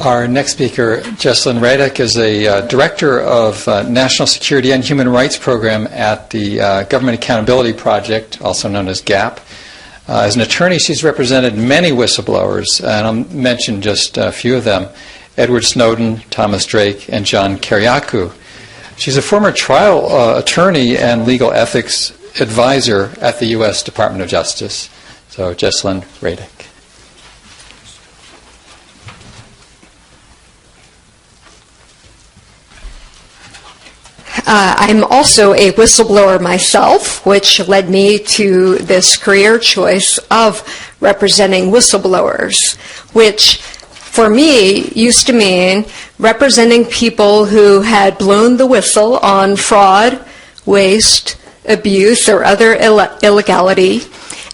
Our next speaker, Jessalyn Radek, is a Director of National Security and Human Rights Program at the Government Accountability Project, also known as GAP. As an attorney, she's represented many whistleblowers, and I'll mention just a few of them: Edward Snowden, Thomas Drake, and John Kiriakou. She's a former trial attorney and legal ethics advisor at the U.S. Department of Justice. So, Jessalyn Radek. I'm also a whistleblower myself, which led me to this career choice of representing whistleblowers, which for me used to mean representing people who had blown the whistle on fraud, waste, abuse, or other illegality,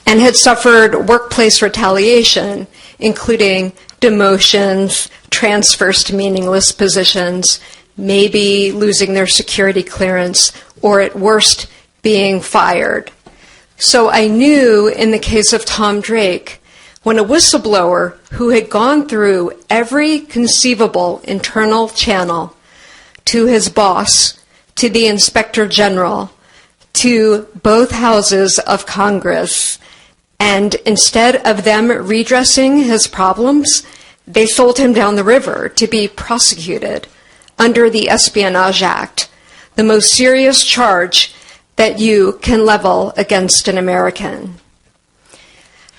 and had suffered workplace retaliation, including demotions, transfers to meaningless positions, maybe losing their security clearance, or at worst, being fired. So I knew in the case of Tom Drake, when a whistleblower who had gone through every conceivable internal channel, to his boss, to the Inspector General, to both houses of Congress, and instead of them redressing his problems, they sold him down the river to be prosecuted under the Espionage Act, the most serious charge that you can level against an American.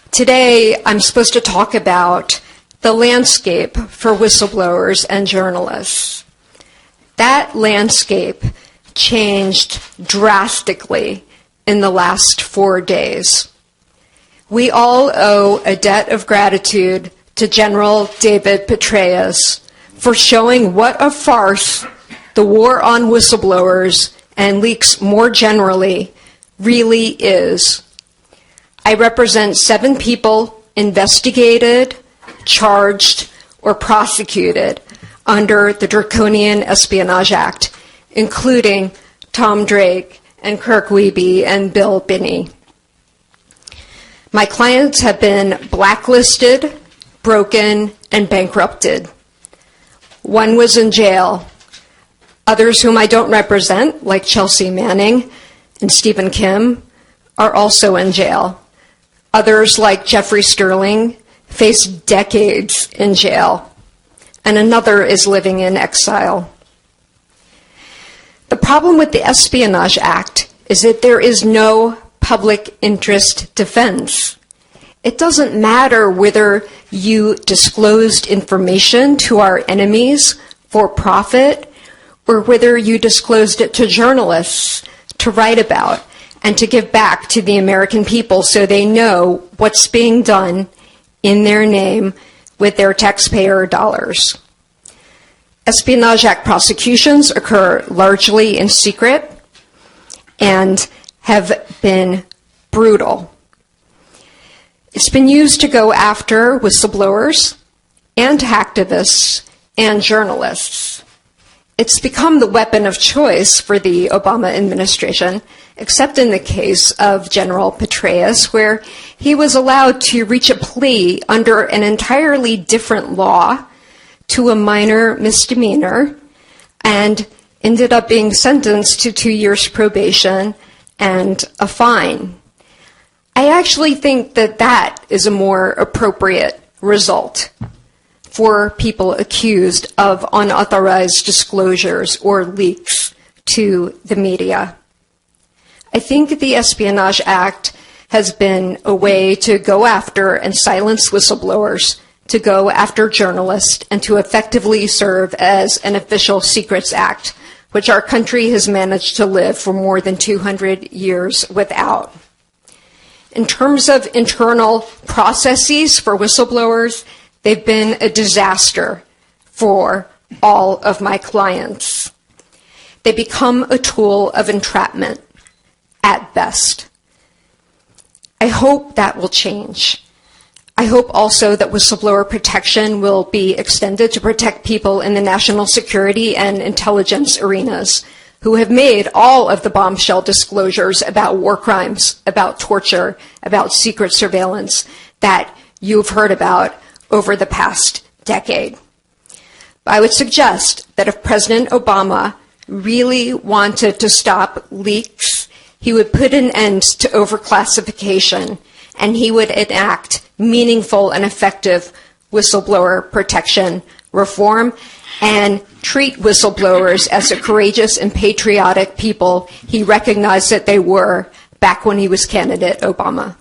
Today, I'm supposed to talk about the landscape for whistleblowers and journalists. That landscape changed drastically in the last 4 days. We all owe a debt of gratitude to General David Petraeus for showing what a farce the war on whistleblowers and leaks more generally really is. I represent 7 people investigated, charged, or prosecuted under the draconian Espionage Act, including Tom Drake and Kirk Wiebe and Bill Binney. My clients have been blacklisted, broken, and bankrupted. One was in jail. Others whom I don't represent, like Chelsea Manning and Stephen Kim, are also in jail. Others, like Jeffrey Sterling, face decades in jail. And another is living in exile. The problem with the Espionage Act is that there is no public interest defense. It doesn't matter whether you disclosed information to our enemies for profit or whether you disclosed it to journalists to write about and to give back to the American people so they know what's being done in their name with their taxpayer dollars. Espionage Act prosecutions occur largely in secret and have been brutal. It's been used to go after whistleblowers and hacktivists and journalists. It's become the weapon of choice for the Obama administration, except in the case of General Petraeus, where he was allowed to reach a plea under an entirely different law to a minor misdemeanor and ended up being sentenced to 2 years probation and a fine. I actually think that that is a more appropriate result for people accused of unauthorized disclosures or leaks to the media. I think the Espionage Act has been a way to go after and silence whistleblowers, to go after journalists, and to effectively serve as an official secrets act, which our country has managed to live for more than 200 years without. In terms of internal processes for whistleblowers, they've been a disaster for all of my clients. They become a tool of entrapment at best. I hope that will change. I hope also that whistleblower protection will be extended to protect people in the national security and intelligence arenas who have made all of the bombshell disclosures about war crimes, about torture, about secret surveillance that you've heard about over the past decade. I would suggest that if President Obama really wanted to stop leaks, he would put an end to overclassification, and he would enact meaningful and effective whistleblower protection reform and treat whistleblowers as the courageous and patriotic people he recognized that they were back when he was candidate Obama.